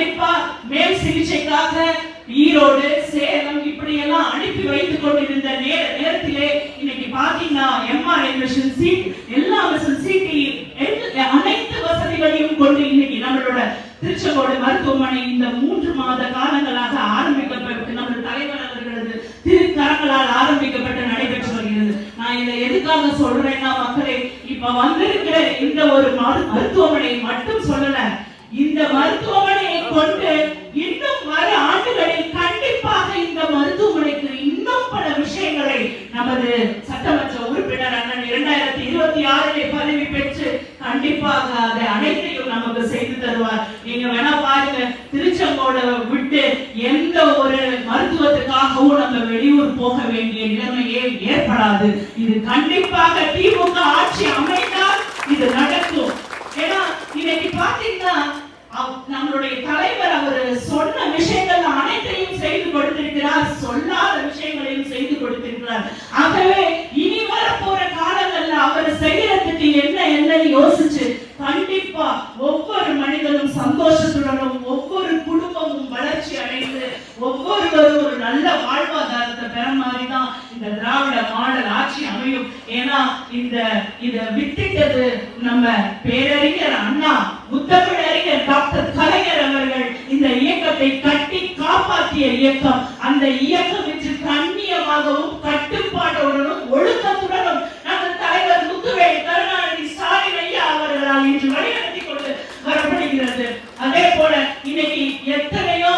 கண்டிப்பா மேல் சிகிச்சைக்காக ஈரோடு, சேலம் இப்படி எல்லாம் அனுப்பி வைத்துக் கொண்டிருந்த நேரத்திலே இன்னைக்கு பாத்தீங்கன்னா எம்ஆர்ஐ மிஷின், சீட், எல்லா சிடி அனைத்து வசதிகளையும் கொண்டு இன்னைக்கு நம்மளோட திருச்செங்கோடு மருத்துவமனை இந்த 3 மாத காலங்களாக ஆரம்பிக்கப்பட்டு நம்ம தலைவர் அவர்களது திருக்கரங்களால் ஆரம்பிக்கப்பட்டு நடைபெற்று வருகிறது. நான் இதை எதுக்காக சொல்றேன்னா மக்களே, இப்ப வந்திருக்கிற இந்த ஒரு மருத்துவமனை மட்டும் சொல்லல, இந்த மருத்துவமனையை கொண்டு இன்னும் வர ஆண்டுகளில் கண்டிப்பாக இந்த மருத்துவமனைக்கு இன்னும் பல விஷயங்களை நமது சட்டமன்ற உறுப்பினர் அண்ணன் 2026 பதவி பெற்று கண்டிப்பாக அதை அனைத்தையும் நமக்கு செய்து தருவார். நீங்க வேணா பாருங்க, திருச்செங்கோடு விட்டு எந்த ஒரு மருத்துவத்துக்காகவும் நம்ம வெளியூர் போக வேண்டிய நிலைமையே ஏற்படாது. இது கண்டிப்பாக திமுக ஆட்சி அமைந்தால் இது நடக்கும். ஏன்னா இன்னைக்கு பாத்தீங்கன்னா நம்மளுடைய தலைவர் அவர் சொன்ன விஷயங்கள் அனைத்தையும் செய்து கொடுத்திருக்கிறார், சொல்லாத விஷயங்களையும் செய்து கொடுத்திருக்கிறார். ஆகவே இனி வர போற காலங்கள்ல அவர் செய்யறதுக்கு என்ன யோசிச்சு கண்டிப்பா ஒவ்வொரு மனிதனும் சந்தோஷத்துடனும், ஒவ்வொரு குடும்பமும் வளர்ச்சி அடைந்து, ஒவ்வொருவரும் ஒரு நல்ல வாழ்வாதாரத்தை பெற மாதிரிதான் இந்த திராவிட மாடல் ஆட்சி அமையும். ஏன்னா இத வித்திட்டது நம்ம பேரறிஞர் அண்ணா, முத்தமிழறிஞர் டாக்டர் கலைஞர் அவர்கள் இந்த இயக்கத்தை கட்டி காப்பாற்றிய இயக்கம். அந்த இயக்கம் இன்று கண்ணியமாகவும் கட்டுப்பாட்டுடனும் ஒழுக்கத்துடனும் நமது தலைவர் முத்துவேல் கருணாநிதி ஸ்டாலின் ஐயா அவர்களால் இன்று வழிநடத்தி கொண்டு வரப்படுகிறது. அதே போல இன்னைக்கு எத்தனையோ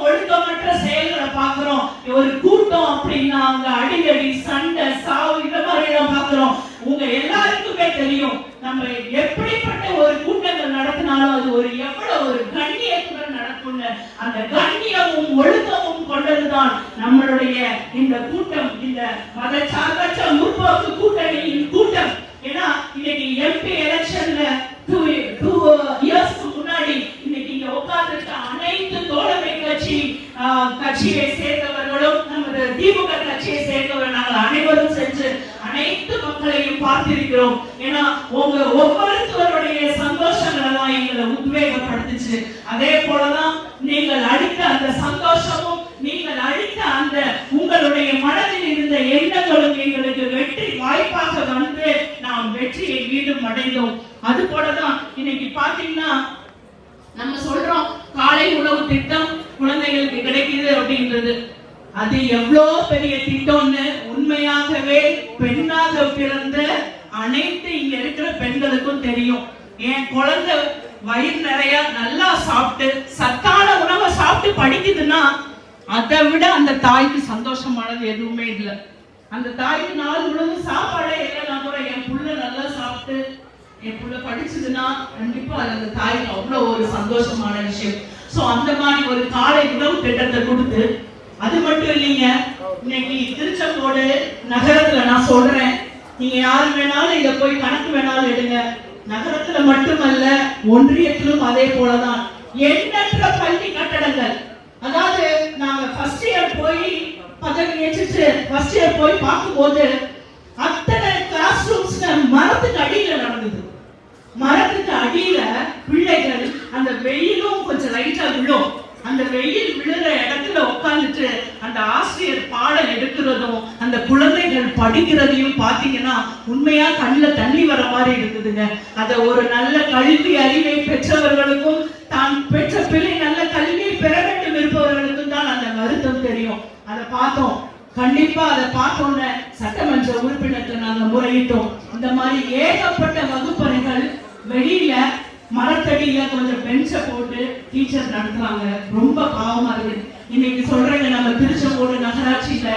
ஒழுக்கமற்ற செயல்களை பார்க்கிறோம். ஒரு கூட்டம் அப்படின்னா அங்க அடிக்கடி சண்டை, சாவு, இந்த மாதிரி எல்லாம் பார்க்கிறோம். உங்க எல்லாருக்குமே தெரியும், நம்ம எப்படிப்பட்ட ஒரு கூட்டங்கள் நடத்தினாலும் அது எவ்வளவு ஒரு கண்ணியத்துடன் நடக்கும். அந்த கண்ணியமும் ஒழுக்கமும் கொண்டதுதான் நம்மளுடைய இந்த கூட்டம், இந்த மதச்சார்பற்ற முற்போக்கு கூட்டணியின் கூட்டம். ஏன்னா இன்னைக்கு எம்பி எலெக்ஷன்ல 2 இயர்ஸ்க்கு முன்னாடி இன்னைக்கு இங்க உட்கார்ந்துட்ட அனைத்து தோழமை கட்சியை சேர்ந்தவர்களும் நமது திமுக கட்சியை சேர்ந்தவர்கள் நாங்கள் அனைவரும் சென்று அனைத்து மக்களையும் பார்த்திருக்கிறோம். ஏன்னா உங்க ஒவ்வொருத்தருடைய சந்தோஷங்களை தான் எங்களை உத்வேகப்படுத்துச்சு. அதே போலதான் நீங்கள் அளித்த அந்த சந்தோஷமும், நீங்கள் அளித்த அந்த உங்களுடைய மனதில் இருந்த எண்ணங்களும் எங்களுக்கு வெற்றி வாய்ப்பாக வந்து நாம் வெற்றியை மீண்டும் அடைந்தோம். அது போலதான் இன்னைக்கு பாத்தீங்கன்னா நம்ம சொல்றோம் காலை உணவு திட்டம் குழந்தைகளுக்கு கிடைக்குது அப்படின்றது. அது எவ்வளவு பெரிய திட்டம்னு உண்மையாகவே பெண்ணாக பிறந்த அனைத்து இங்க இருக்கிற பெண்களுக்கும் தெரியும். என் குழந்தை வயிறு நிறைய நல்லா சாப்பிட்டு சத்தான உணவை சாப்பிட்டு படிக்குதுன்னா அதை விட அந்த தாய்க்கு சந்தோஷமானது எதுவுமே இல்லை. அந்த தாய்க்கு நாள் முழுவதும் சாப்பாடே இல்லைன்னா கூட என் புள்ள நல்லா சாப்பிட்டு என் புள்ள படிச்சதுன்னா கண்டிப்பா அந்த தாய்க்கு அவ்வளவு ஒரு சந்தோஷமான விஷயம். சோ அந்த மாதிரி ஒரு காலை உணவு திட்டத்தை கொடுத்து, அது மட்டும் இல்லைங்க, இன்னைக்கு திருச்செங்கோடு நகரத்துல நான் சொல்றேன், நீங்க யாரு வேணாலும் இத போய் கணக்கு வேணாலும் எடுங்க. நகரத்துல மட்டுமல்ல, ஒன்றியத்திலும் அதே போலதான் எண்ணற்ற பள்ளி கட்டடங்கள். அதாவது நாங்க ஃபர்ஸ்ட் இயர் போய் பதவி ஏற்றுட்டு ஃபர்ஸ்ட் இயர் போய் பார்க்கும்போது அத்தனை கிளாஸ் ரூம்ஸ் மரத்துக்கு அடியில நடந்தது. மரத்துக்கு அடியில பிள்ளைகள், அந்த வெயிலும் கொஞ்சம் லைட்டா விழும், அந்த வெயில் விழுற இடத்துல உட்கார்ந்துட்டு அந்த ஆசிரியர் பாடம் எடுக்கிறதும் அந்த குழந்தைகள் படிக்கிறதையும் பாத்தீங்கன்னா உண்மையா கண்ணுல தண்ணி வர மாதிரி இருக்குதுங்க. அத ஒரு நல்ல கல்வி அறிவை பெற்றவர்களுக்கும் தான் பெற்ற பிள்ளை நல்ல கல்வியை பெற வேண்டும் இருப்பவர்களுக்கும் தான் அந்த வருத்தம் தெரியும். அதை பார்த்தோம். கண்டிப்பா அதை பார்த்தோன்னு சட்டமன்ற உறுப்பினருக்கு நாங்க முறையிட்டோம். இந்த மாதிரி ஏகப்பட்ட வகுப்பறைகள் வெளியில மரத்தடியில கொஞ்சம் பெஞ்ச போட்டு டீச்சர் நடத்துறாங்க. ரொம்ப பாவமா இருக்கு. இன்னைக்கு சொல்றேங்க, நம்ம திருச்செங்கோடு நகராட்சியில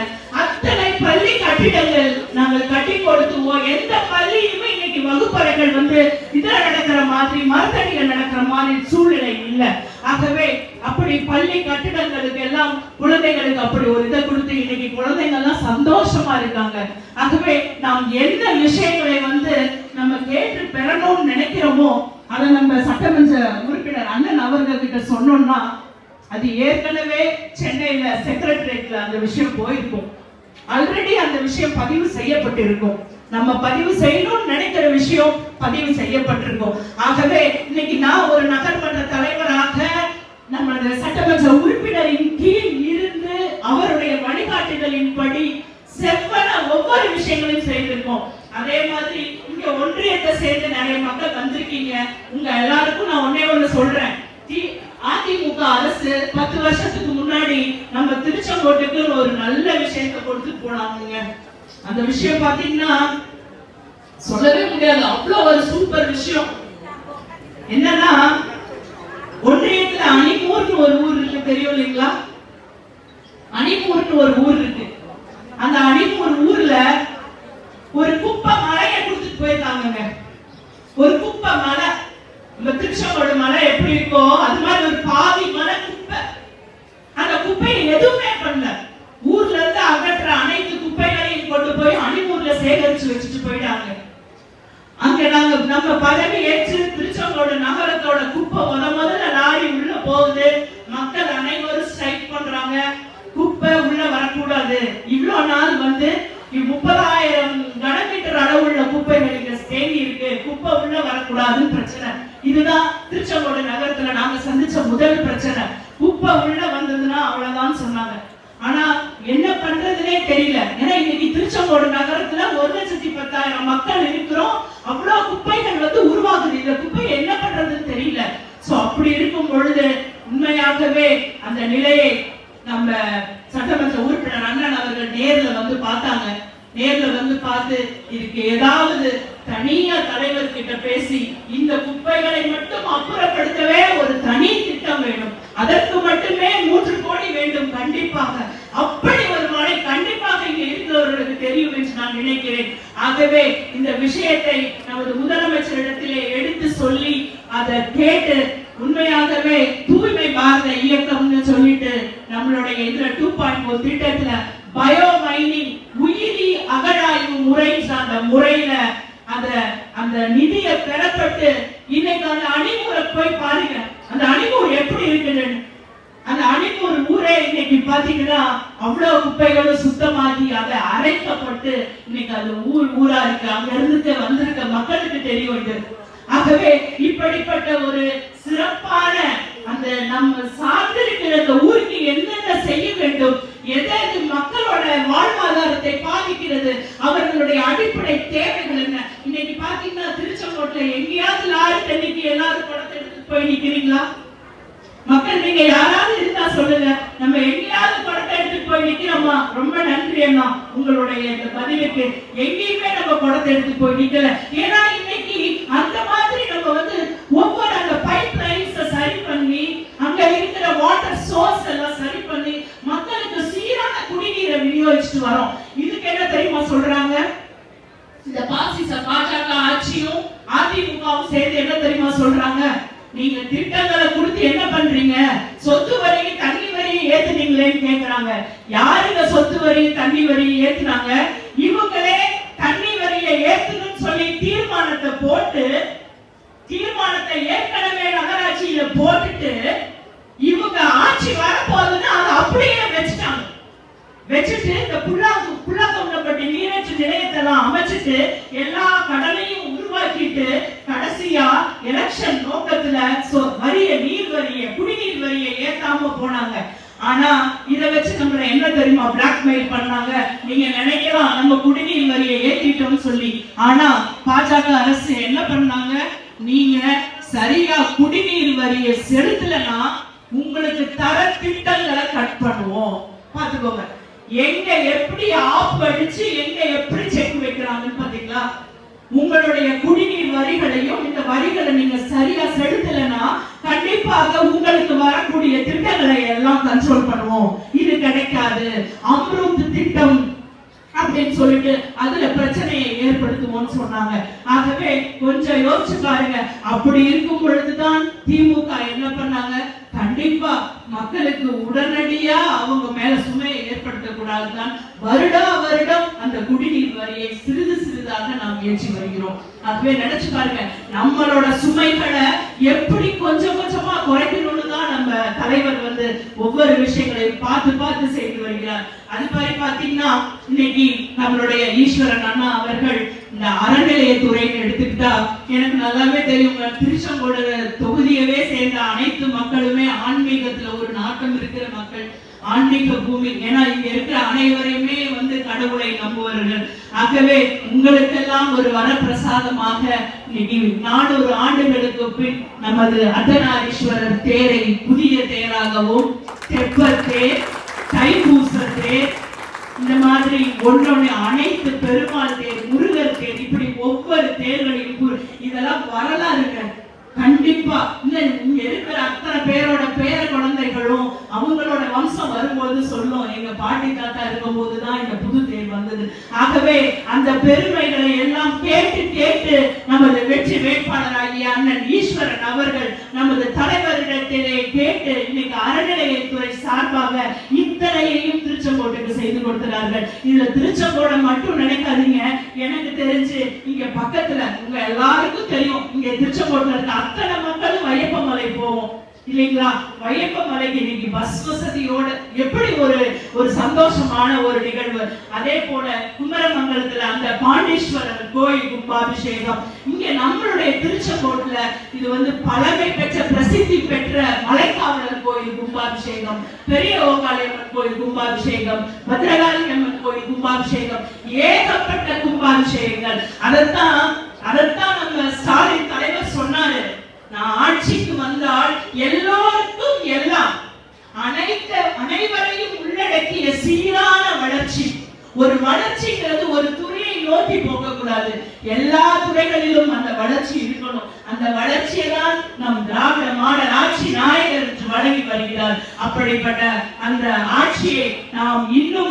அத்தனை பள்ளி கட்டிடங்கள் நாங்கள் கட்டி கொடுத்துவோம். எந்த பள்ளியுமே இன்னைக்கு வகுப்பறைகள் இதுல நடக்கிற மாதிரி மரத்தடியில நடக்கிற மாதிரி சூழ்நிலை இல்லை. ஆகவே அப்படி பள்ளி கட்டிடங்களுக்கு எல்லாம் குழந்தைகளுக்கு அப்படி ஒரு இதை கொடுத்து இன்னைக்கு குழந்தைகள் எல்லாம் சந்தோஷமா இருக்காங்க. ஆகவே நாம் எந்த விஷயங்களை நம்ம கேட்டு பெறணும்னு நினைக்கிறோமோ அதை நம்ம சட்டமன்ற உறுப்பினர் அண்ணன் அவர்கள் கிட்ட சொன்னோம்னா அது ஏற்கனவே சென்னையில செக்ரட்டரியேட்ல அந்த விஷயம் போயிருக்கும். ஆல்ரெடி அந்த விஷயம் பதிவு செய்யப்பட்டிருக்கும். நம்ம பதிவு செய்யணும்னு நினைக்கிற விஷயம் பதிவு செய்யப்பட்டிருக்கும். ஆகவே இன்னைக்கு நான் ஒரு நகர்மன்ற தலைவராக நமது சட்டமன்ற உறுப்பினரின் கீழ் இருந்து அவருடைய வழிகாட்டுதலின்படி செவ்வன ஒவ்வொரு விஷயங்களையும் செய்திருக்கோம். அதே மாதிரி இங்க ஒன்றியத்தை சேர்ந்து நிறைய மக்கள் வந்திருக்கீங்க. உங்க எல்லாருக்கும் நான் ஒன்னே ஒண்ணு சொல்றேன். அதிமுக அரசு 10 வருஷத்துக்கு முன்னாடி நம்ம திருச்செங்கோட்டுக்கு ஒரு நல்ல விஷயத்தை கொடுத்து போனாங்க. அந்த விஷயம் பாத்தீங்கன்னா சொல்லவே முடியாது, அவ்வளவு ஒரு சூப்பர் விஷயம். என்னன்னா, ஒன்றியத்துல அணிமூர்னு ஒரு ஊர் இருக்கு, தெரியும் இல்லைங்களா? அணிமூர்னு ஒரு ஊர் இருக்கு. அந்த அணிமூர் ஊர்ல ஒரு குப்பை மலையை கொடுத்துட்டு போயிருக்காங்க. ஒரு குப்பை மலை, இந்த திருச்செங்கோடு மலை எப்படி இருக்கோ அது மாதிரி ஒரு பாதி மலை குப்பை. அந்த குப்பையை எதுவுமே பண்ணல. ஊர்ல இருந்து அகற்ற அனைத்து குப்பைகளையும் கொண்டு போய் அணிமூர்ல சேகரிச்சு வச்சுட்டு போயிட்டாங்க. அங்க நம்ம பதவி ஏற்று திருச்செங்கோடு நகரத்தோட குப்பை முதல்ல லாரி உள்ள போகுது. மக்கள் அனைவரும் ஸ்ட்ரைக் பண்றாங்க, குப்பை உள்ள வரக்கூடாது. இவ்வளவு நாள் 30,000 கனமீட்டர் அளவுள்ள குப்பைகள் இங்க தேங்கி இருக்கு, குப்பை உள்ள வரக்கூடாதுன்னு பிரச்சனை. இதுதான் திருச்செங்கோடு நகரத்துல நாங்க சந்திச்ச முதல் பிரச்சனை. குப்பை உள்ள வந்ததுன்னா அவ்வளவுதான் சொன்னாங்க. ஆனா என்ன பண்றதுனே தெரியல. ஏன்னா இன்னைக்கு திருச்செங்கோடு நகரத்துல 1,10,000 மக்கள் இருக்கிறோம். அவ்வளவு குப்பைகள் உருவாகுது. இந்த குப்பை என்ன பண்றதுன்னு தெரியல. சோ அப்படி இருக்கும் பொழுது உண்மையாகவே அந்த நிலையை நம்ம சட்டமன்ற உறுப்பினர் அண்ணன் அவர்கள் நேர்ல பார்த்தாங்க. நேர்ல பார்த்து இதுக்கு ஏதாவது தனியா தலைவர் கிட்ட பேசி இந்த குப்பைகளை மட்டும் அப்புறப்படுத்தவே ஒரு தனி திட்டம் வேணும். அதற்கு மட்டுமே 3 கோடி வேண்டும் கண்டிப்பாக. அப்படி ஒரு மழை கண்டிப்பாக இங்க இருக்கிறவர்களுக்கு தெரியும் என்று நான் நினைக்கிறேன். ஆகவே இந்த விஷயத்தை நமது முதலமைச்சரிடத்திலே எடுத்து சொல்லி அதை கேட்டு உண்மையாகவே தூய்மை பாரத இயக்கம்னு சொல்லிட்டு நம்மளுடைய இதுல 2.0 திட்டத்துல பயோ மைனிங் உயிரி அகழாய்வு முறை சார்ந்த முறையில அந்த நிதியை பெறப்பட்டு இன்னைக்கு அந்த அணிமூரை போய் பாருங்க. அந்த அணிமூர் எப்படி இருக்குது? அந்த அணிமூர் ஊரே இன்னைக்கு பாத்தீங்கன்னா அவ்வளவு குப்பைகளும் சுத்தமாகி அதை அரைக்கப்பட்டு இன்னைக்கு அது ஊரா இருக்கு. அங்க இருந்து வந்திருக்க மக்களுக்கு தெரியும் இது. ஆகவே இப்படிப்பட்ட ஒரு சிறப்பான அந்த நம்ம சார்ந்திருக்கிற அந்த ஊருக்கு என்னென்ன செய்ய வேண்டும், எதாவது மக்களோட வாழ்வாதாரத்தை பாதிக்கிறது, அவர்களுடைய அடிப்படை தேவைகள் என்ன. இன்னைக்கு பாத்தீங்கன்னா திருச்செங்கோட்டுல எங்கேயாவது லாரி தண்ணிக்கு எல்லாரும் படத்தை எடுத்துட்டு போய் நிக்கிறீங்களா? மக்கள் நீங்க யாராவது இருந்தா சொல்லுங்க. நம்ம எங்கேயாவது படத்தை எடுத்துட்டு போய் நிக்கிறோமா? ரொம்ப நன்றி அண்ணா உங்களுடைய இந்த பதிவுக்கு. எங்கேயுமே நம்ம படத்தை எடுத்துட்டு போய் நிக்கல. ஏன்னா இன்னைக்கு அந்த மாதிரி நம்ம ஒவ்வொரு அந்த பைப் லைன்ஸ் சரி பண்ணி அங்க இருக்கிற வாட்டர் சோர்ஸ் எல்லாம் சரி பண்ணி மக்களுக்கு சீரான குடிநீரை விநியோகிச்சுட்டு வரோம். இதுக்கு என்ன தெரியுமா சொல்றாங்க? இந்த பாஜக ஆட்சியும் அதிமுகவும் சேர்ந்து என்ன தெரியுமா சொல்றாங்க? நீங்க திட்டங்களை கொடுத்து என்ன பண்றீங்க? சொத்து வரி தண்ணி வரி ஏத்துனீங்களேன்னு கேக்குறாங்க. யாருங்க சொத்து வரி தண்ணி வரி ஏத்துனாங்க? இவங்களே தண்ணி வரியை ஏத்தணும்னு சொல்லி தீர்மானத்தை போட்டு, தீர்மானத்தை ஏற்கனவே நகராட்சியில போட்டுட்டு இவங்க ஆட்சி வரப்போகுதுன்னு அதை அப்படியே வச்சுட்டாங்க. வச்சுட்டு இந்த புல்லாக்கம்பட்டி நீரேற்று நிலையத்தெல்லாம் அமைச்சிட்டு எல்லா கடலையும் உருவாக்கிட்டு கடைசியா எலெக்ஷன் நோக்கத்துல நீர் வரிய குடிநீர் வரியை ஏத்தாம போனாங்க. ஆனா இத வச்சு நம்மள என்ன தெரியுமா பிளாக்மெயில் பண்ணாங்க? நீங்க நினைக்கலாம் நம்ம குடிநீர் வரியை ஏத்திட்டோம்னு சொல்லி. ஆனா பாஜக அரசு என்ன பண்ணாங்க? நீங்க சரியா குடிநீர் வரியை செலுத்தலனா உங்களுக்கு தர திட்டங்களை கட் பண்ணுவோம். பாத்துக்கோங்க, எங்க எப்படி ஆப் அடிச்சு எங்க எப்படி செக் வைக்கிறாங்கன்னு பாத்தீங்களா? உங்களுடைய குடிநீர் வரிகளையும் இந்த வரிகளை நீங்க சரியா செலுத்தலனா கண்டிப்பாக உங்களுக்கு வரக்கூடிய திட்டங்களை எல்லாம் கண்ட்ரோல் பண்ணுவோம். இது கிடைக்காது, அம்ருத் திட்டம் அப்படின்னு சொல்லிட்டு அதுல பிரச்சனையை ஏற்படுத்துவோம்னு சொன்னாங்க. ஆகவே கொஞ்சம் யோசிச்சு பாருங்க. அப்படி இருக்கும் பொழுதுதான் திமுக என்ன பண்ணாங்க? கண்டிப்பா மக்களுக்கு உடனடியா அவங்க மேல சுமையை ஏற்படுத்த கூடாதுதான் வருடம் அந்த குடிநீர் வரியை சிறிது சிறிதாக நாம் ஏற்றி வருகிறோம். ஆகவே நினைச்சு பாருங்க, நம்மளோட சுமைகளை எப்படி கொஞ்சம் கொஞ்சமா குறைக்கணும்னு தான் நம்ம தலைவர் ஒவ்வொரு விஷயங்களையும் பார்த்து செய்து வருகிறார். அது மாதிரி பாத்தீங்கன்னா இன்னைக்கு நம்மளுடைய ஈஸ்வரன் அண்ணா அவர்கள் இந்த அறநிலையத்துறைன்னு எடுத்துக்கிட்டா எனக்கு நல்லாவே தெரியும். திருச்செங்கோடு தொகுதியவே சேர்ந்த அனைத்து மக்களுமே ஆன்மீகத்துல ஒரு நாட்டம் இருக்கிற மக்கள், ஆன்மீக பூமி. ஏன்னா இங்க இருக்கிற அனைவரையுமே கடவுளை நம்புவார்கள். ஆகவே உங்களுக்கெல்லாம் ஒரு வரப்பிரசாதமாக இன்னைக்கு 400 ஆண்டுகளுக்கு பின் நமது அர்த்தநாரீஸ்வரர் தேரை புதிய தேராகவும், தெப்பத் தேர், தைப்பூச தேர், இந்த மாதிரி ஒன்னொன்னு அனைத்து பெருமாள் தேர், முருகர் தேர், இப்படி ஒவ்வொரு தேர்களிலும் இதெல்லாம் வரலாறுங்க. கண்டிப்பா இங்க இருக்கிற அத்தனை பேரோட பேர குழந்தைகளும் அவங்களோட வம்சம் வரும்போது சொல்லும், எங்க பாட்டி தாத்தா இருக்கும் போதுதான் இந்த புது தேர் வந்தது. ஆகவே அந்த பெருமைகளை எல்லாம் கேட்டு கேட்டு நமது வெற்றி வேட்பாளராகிய அண்ணன் ஈஸ்வரன் அவர்கள் நமது தலைவரிடத்திலே கேட்டு இன்னைக்கு அறநிலையத்துறை சார்பாக இத்தனையையும் திருச்செங்கோட்டுக்கு செய்து கொடுக்கிறார்கள். இதுல திருச்செங்கோடை மட்டும் நினைக்காதீங்க. எனக்கு தெரிஞ்சு இங்க பக்கத்துல உங்க எல்லாருக்கும் தெரியும், இங்க திருச்செங்கோட்டுல இருக்க அத்தனை மக்களும் வையப்பமலை போவோம் இல்லைங்களா? வையப்பமலைக்கு இன்னைக்கு பஸ் வசதியோட எப்படி ஒரு சந்தோஷமான ஒரு நிகழ்வு. அதே போல குமரமங்கலத்துல அந்த பாண்டீஸ்வரர் கோயில் கும்பாபிஷேகம், இங்க நம்மளுடைய திருச்செங்கோட்டுல இது பழமை பெற்ற பிரசித்தி பெற்ற மலைக்காவலர் கோயில் கும்பாபிஷேகம், பெரிய ஓகாளியம்மன் கோயில் கும்பாபிஷேகம், பத்ரகாளி அம்மன் கோயில் கும்பாபிஷேகம், ஏகப்பட்ட கும்பாபிஷேகங்கள். அதைத்தான் நம்ம ஸ்டாலின் தலைவர் சொன்னாரு, நான் ஆட்சிக்கு வந்தால் எல்லோருக்கும் எல்லாம் அனைவரையும் உள்ளடக்கிய சீரான வளர்ச்சி. ஒரு வளர்ச்சிங்கிறது ஒரு துறையை நோக்கி போக கூடாது, எல்லா துறைகளிலும் அந்த வளர்ச்சி இருக்கணும். அந்த வளர்ச்சியை தான் நம் திராவிட மாடல் ஆட்சி நாயகர் என்று வழங்கி வருகிறார். அப்படிப்பட்ட அந்த ஆட்சியை நாம் இன்னும்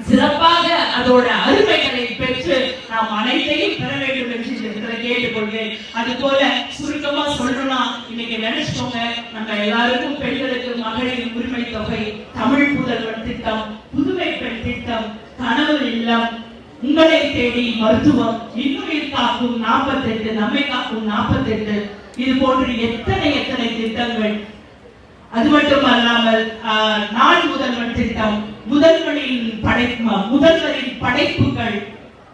சிறப்பாக அதோட அருமைகளை பெற்று நாம் அனைத்தையும் பெற வேண்டும் என்று கேட்டுக்கொள்கிறேன். அது போல சுருக்கமா சொல்லலாம், இன்னைக்கு நினைச்சோங்க, நம்ம எல்லாருக்கும் பெண்களுக்கு மகளிர் உரிமை தொகை, தமிழ் புதல்வன் திட்டம், புதுமை பெண் திட்டம், கனவு இல்லம், உங்களை தேடி மருத்துவம், இன்னுயிர் காக்கும் 48, நம்மை காக்கும் 48, இது போன்று எத்தனை திட்டங்கள். அது மட்டுமல்லாமல் நாள் முதல்வர் திட்டம், முதல்வரின் படைப்புகள்,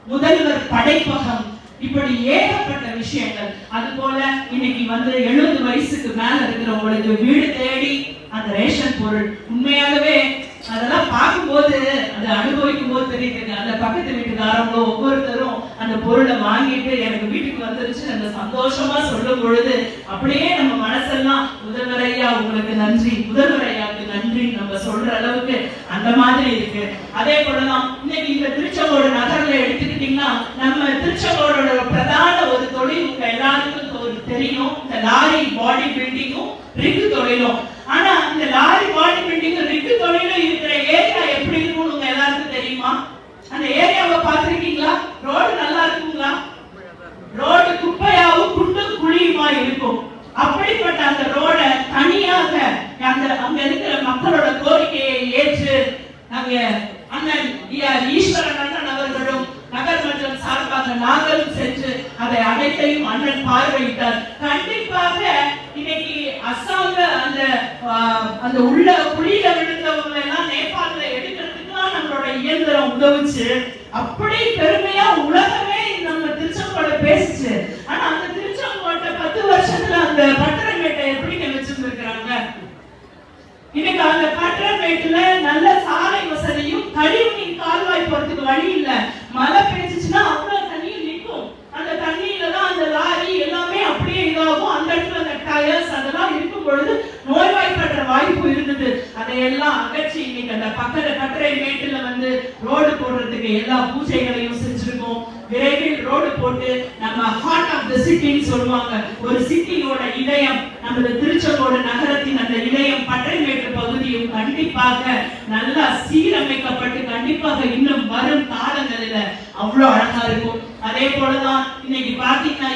முதல்வர் படைப்பகம், இப்படி ஏகப்பட்ட விஷயங்கள். அது போல இன்னைக்கு 70 வயசுக்கு மேல இருக்கிறவங்களுக்கு வீடு தேடி அந்த ரேஷன் பொருள், உண்மையாகவே அதெல்லாம் பார்க்கும்போது அதை அனுபவிக்கும் போது தெரியுதுங்க. அந்த பக்கத்து வீட்டுக்காரங்களோ ஒவ்வொருத்தரும் அந்த பொருளை வாங்கிட்டு எனக்கு வீட்டுக்கு வந்துருச்சு அந்த சந்தோஷமா சொல்லும் பொழுது அப்படியே நம்ம மனசெல்லாம் முதல்வர் ஐயா உங்களுக்கு நன்றி, முதல்வர் ஐயாவுக்கு நன்றி நம்ம சொல்ற அளவுக்கு அந்த மாதிரி இருக்கு. அதே போலதான் இன்னைக்கு இந்த திருச்செங்கோடு நகர்ல எடுத்துக்கிட்டீங்கன்னா, நம்ம திருச்செங்கோடோட பிரதான ஒரு தொழில் உங்க எல்லாருக்கும் தெரியும், இந்த லாரி பாடி பில்டிங்கும் ரிக்கு தொழிலும். ஆனா இந்த லாரி பாடி பில்டிங் ரிக்கு தொழிலும் இருக்கிற ஏரியா எப்படி இருக்கும் உங்க எல்லாருக்கும் தெரியுமா? அந்த ஏரியாவை பார்த்திருக்கீங்களா? ரோடு நல்லா இருக்குங்களா? ரோடு குப்பையாவும் குண்டும் குழியுமா இருக்கும். அப்படிப்பட்ட அந்த ரோட தனியாக அங்க இருக்கிற மக்களோட கோரிக்கையை ஏற்று நாங்க அண்ணன் ஈஸ்வரன் அண்ணன் அவர்களும் நகர்மன்றம் சார்பாக நாங்களும் சென்று அதை அனைத்தையும் அண்ணன் பார்வையிட்டார். கண்டிப்பாக இன்னைக்கு அசாம்ல அந்த உள்ள குழியில விழுந்தவங்க எல்லாம் நேபாளல எடுக்கிறதுக்குலாம் நம்மளோட இயந்திரம் உதவுச்சு. அப்படி பெருமையா உலகமே நம்ம திருச்செங்கோட பேசுச்சு. ஆனா அந்த திருச்செங்கோட்டை 10 வருஷத்துல அந்த பட்டரமேட்டை எப்படிங்க வச்சிருந்திருக்கிறாங்க? இன்னைக்கு அந்த பட்டரமேட்டுல நல்ல சாலை வசதியும் கழிவு நீர் கால்வாய் போறதுக்கு வழி இல்ல. மழை பெய்ஞ்சுச்சுன்னா அவ்வளவு தண்ணியும் நிற்கும். அந்த தண்ணியில தான் அந்த லாரி எல்லாமே அப்படியே இதாகும். அந்த இடத்துல அந்த டயர்ஸ் அதெல்லாம் இருக்கும் பொழுது நோய்வாய்ப்படுற வாய்ப்பு இருந்தது. அதையெல்லாம் அகற்றி இன்னைக்கு அந்த பட்டறை மேட்டுல ரோடு போடுறதுக்கு எல்லா பூஜைகளையும் செஞ்சிருக்கோம். விரைவில் ரோடு போட்டு நம்ம ஹார்ட் ஆஃப் தி சிட்டின்னு சொல்லுவாங்க, ஒரு சிட்டியோட இதயம் நமது திருச்செங்கோடு நகரத்தின் அந்த இதயம் பட்டறைமேட்டு பகுதியும் கண்டிப்பாக நல்லா சீரமைக்கப்பட்டு கண்டிப்பாக இன்னும் வரும் காலங்களில் அவ்வளவு அழகா இருக்கும். அதே போலதான் இன்னைக்கு பாத்தீங்கன்னா